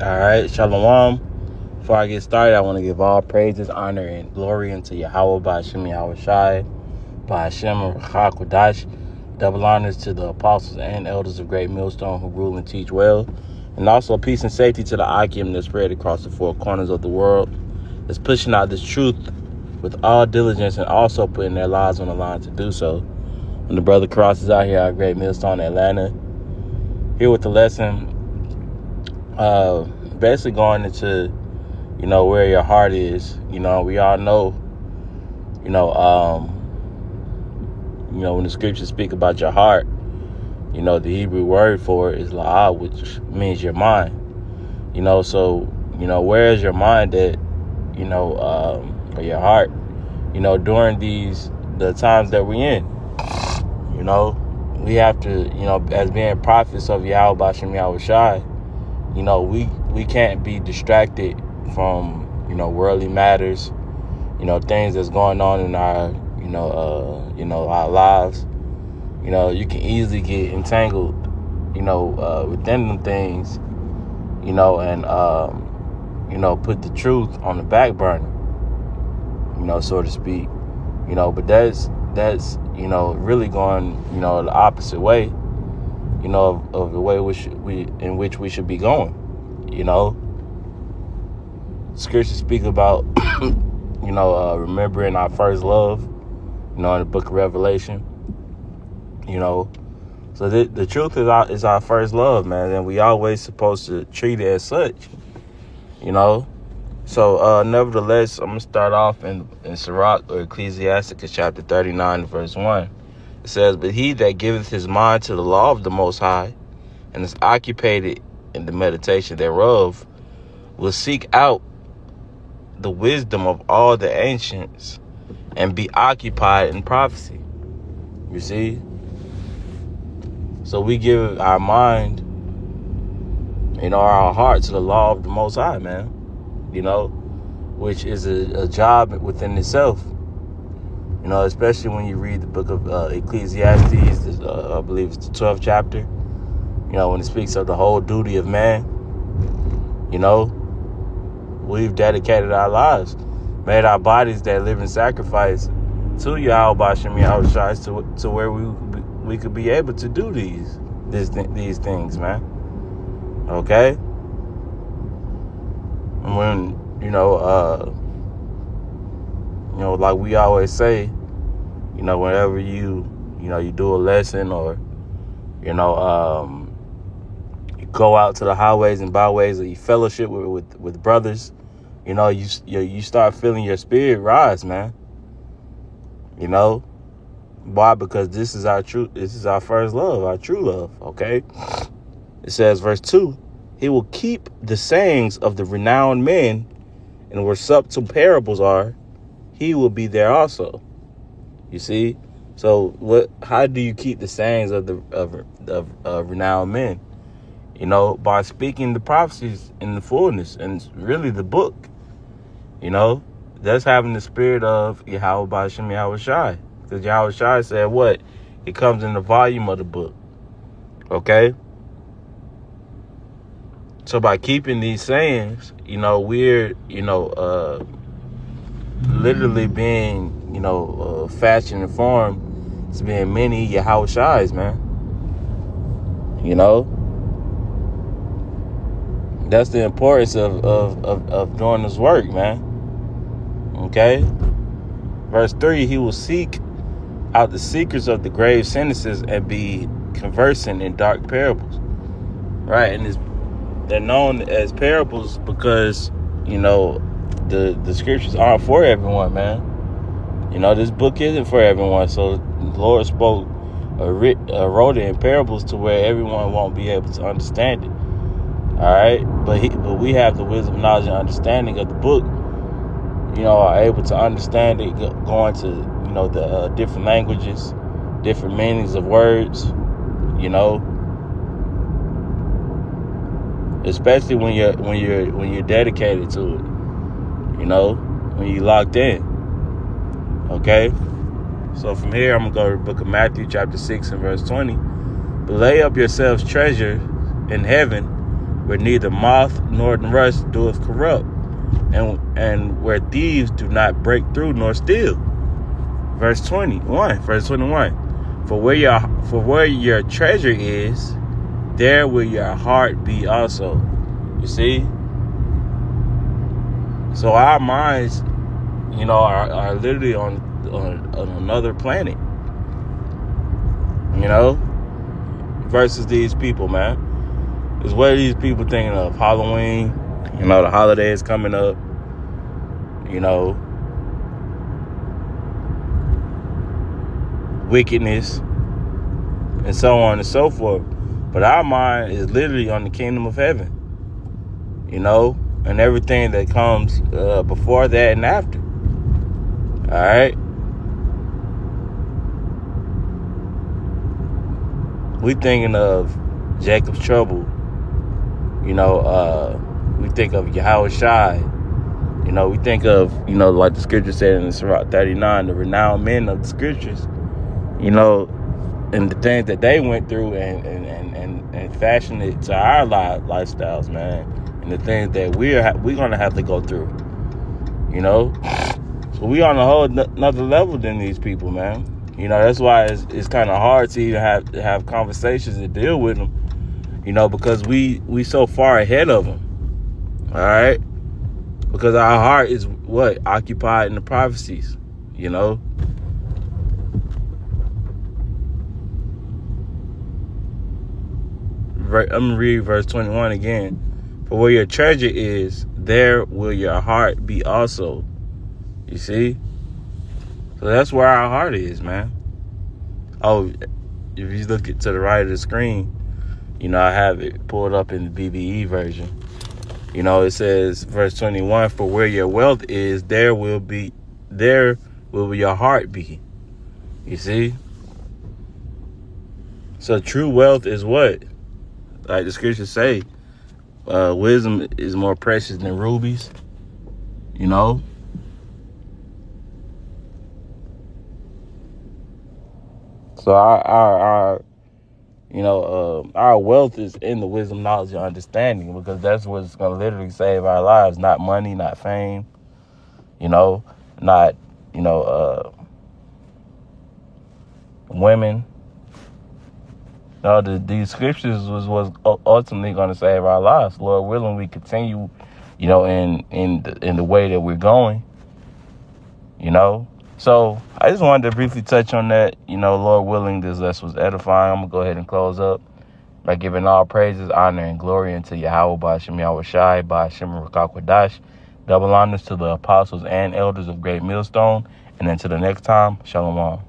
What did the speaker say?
All right, Shalom. Before I get started, I want to give all praises, honor, and glory unto Yahweh, Ba'ashem Yahushai, Ba'ashem Rachakwadash. Double honors to the apostles and elders of Great Millstone who rule and teach well. And also peace and safety to the Akim that spread across the four corners of the world. That's pushing out this truth with all diligence and also putting their lives on the line to do so. And the brother Cross is out here at Great Millstone, Atlanta. Here with the lesson. Basically going into, where your heart is. We all know, when the scriptures speak about your heart, the Hebrew word for it is la'ah, which means your mind. So, where is your mind at, or your heart, during the times that we're in. We have to, as being prophets of Yahweh Ba'ashem Yahushai, we can't be distracted from, worldly matters, things that's going on in our, our lives. You can easily get entangled, within them things, and, put the truth on the back burner, so to speak, but that's, really going, the opposite way, of the way in which we should be going. Scriptures speak about, remembering our first love, in the book of Revelation, So the truth is our first love, man, and we always supposed to treat it as such, So, nevertheless, I'm going to start off in Sirach, or Ecclesiasticus, chapter 39, verse 1. It says, "But he that giveth his mind to the law of the Most High, and is occupied in the meditation thereof, will seek out the wisdom of all the ancients, and be occupied in prophecy." You see? So we give our mind, our heart to the law of the Most High, man, which is a job within itself. Especially when you read the book of Ecclesiastes, I believe it's the 12th chapter, when it speaks of the whole duty of man, we've dedicated our lives, made our bodies that living sacrifice to Yahweh Ba'ashem Yahushai to where we could be able to do these things, man. Okay? And when, like we always say, whenever you do a lesson or, you go out to the highways and byways or you fellowship with brothers, you start feeling your spirit rise, man. Why? Because this is our first love, our true love, okay? It says, verse 2, "He will keep the sayings of the renowned men, and where subtle parables are, he will be there also." You see? So how do you keep the sayings of renowned men? By speaking the prophecies in the fullness, and really the book. That's having the spirit of Yahweh Ba'ashem Yahushai. Because Yahushai said what? It comes in the volume of the book. Okay? So by keeping these sayings, we're, literally being, fashioned and formed as being many Yahushais, man. That's the importance of doing this work, man. Okay? Verse 3, "He will seek out the secrets of the grave sentences and be conversing in dark parables." Right? And they're known as parables because, the scriptures aren't for everyone, man. This book isn't for everyone. So the Lord spoke, wrote it in parables to where everyone won't be able to understand it. All right? But we have the wisdom, knowledge, and understanding of the book, are able to understand it, going to, the different languages, different meanings of words, especially when you're dedicated to it, when you're locked in. Okay? So from here, I'm going to go to the book of Matthew, chapter 6 and verse 20. "But lay up yourselves treasure in heaven, where neither moth nor rust doeth corrupt, and where thieves do not break through nor steal. Verse 21. For where your treasure is, there will your heart be also. You see? So our minds, are literally on another planet. Versus these people, man. Is what are these people thinking of? Halloween, the holidays coming up, wickedness, and so on and so forth. But our mind is literally on the kingdom of heaven, and everything that comes before that and after. All right? We thinking of Jacob's trouble. We think of Yahweh Shai. We think of, like the scripture said in Surah 39, the renowned men of the scriptures, and the things that they went through and fashioned it to our lifestyles, man, and the things that we're going to have to go through, So we on a whole another level than these people, man. That's why it's kind of hard to even have conversations and deal with them, because we so far ahead of them. All right? Because our heart is occupied in the prophecies, I'm going to read verse 21 again. For where your treasure is, there will your heart be also. You see? So that's where our heart is, man. Oh, if you look to the right of the screen, I have it pulled up in the BBE version. It says, verse 21, for where your wealth is, there will your heart be. You see? So true wealth is what? Like the scriptures say, wisdom is more precious than rubies. So our wealth is in the wisdom, knowledge, and understanding, because that's what's going to literally save our lives. Not money, not fame, not women. No, these scriptures was ultimately going to save our lives. Lord willing, we continue, in the way that we're going. So I just wanted to briefly touch on that. Lord willing, this lesson was edifying. I'm going to go ahead and close up by giving all praises, honor, and glory unto Yahweh, Ba'ashem Yahweh Shai, Ba'ashem Rakakwadash. Double honors to the apostles and elders of Great Millstone. And until the next time, Shalom.